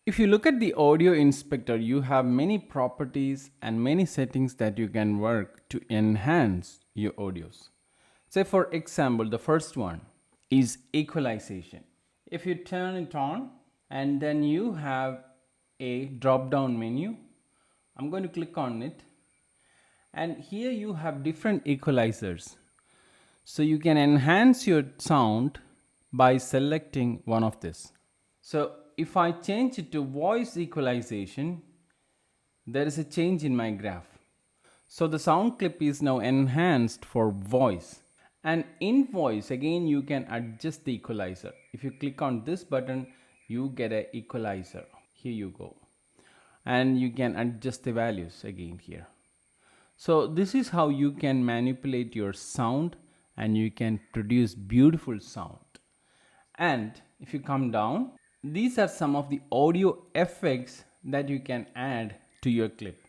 If you look at the audio inspector, you have many properties and many settings that you can work to enhance your audios. Say for example, the first one is equalization. If you turn it on and then you have a drop down menu, I'm going to click on it, and here you have different equalizers. So you can enhance your sound by selecting one of this. So if I change it to voice equalization, there is a change in my graph. So the sound clip is now enhanced for voice. And in voice, again, you can adjust the equalizer. If you click on this button, you get an equalizer. Here you go. And you can adjust the values again here. So this is how you can manipulate your sound and you can produce beautiful sound. And if you come down, these are some of the audio effects that you can add to your clip.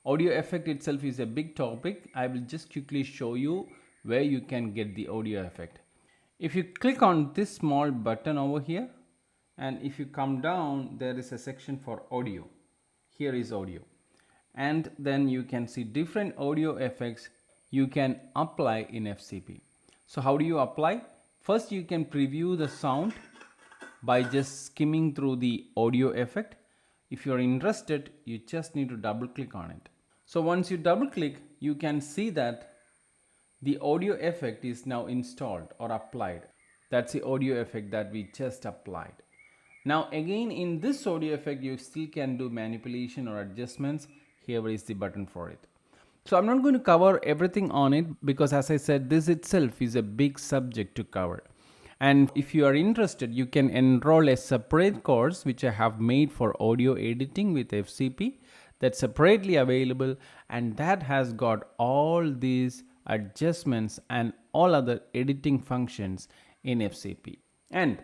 Audio effect itself is a big topic. I will just quickly show you where you can get the audio effect. If you click on this small button over here, and if you come down, there is a section for audio. Here is audio. And then you can see different audio effects you can apply in FCP. So how do you apply? First, you can preview the sound by just skimming through the audio effect. If you're interested, you just need to double click on it. So once you double click, you can see that the audio effect is now installed or applied. That's the audio effect that we just applied. Now again, in this audio effect, you still can do manipulation or adjustments. Here is the button for it. So I'm not going to cover everything on it because, as I said, this itself is a big subject to cover. And if you are interested, you can enroll a separate course which I have made for audio editing with FCP. That's separately available, and that has got all these adjustments and all other editing functions in FCP. And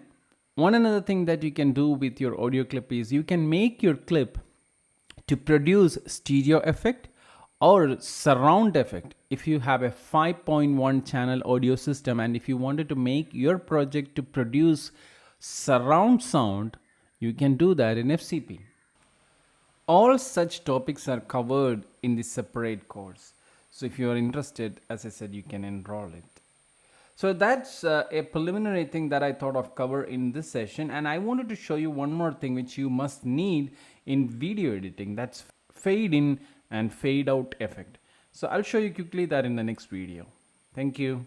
one another thing that you can do with your audio clip is you can make your clip to produce stereo effect or surround effect. If you have a 5.1 channel audio system and if you wanted to make your project to produce surround sound, you can do that in FCP. All such topics are covered in this separate course. So if you are interested, as I said, you can enroll it. So that's a preliminary thing that I thought of cover in this session. And I wanted to show you one more thing which you must need in video editing. That's fade in and fade out effect. So I'll show you quickly that in the next video. Thank you.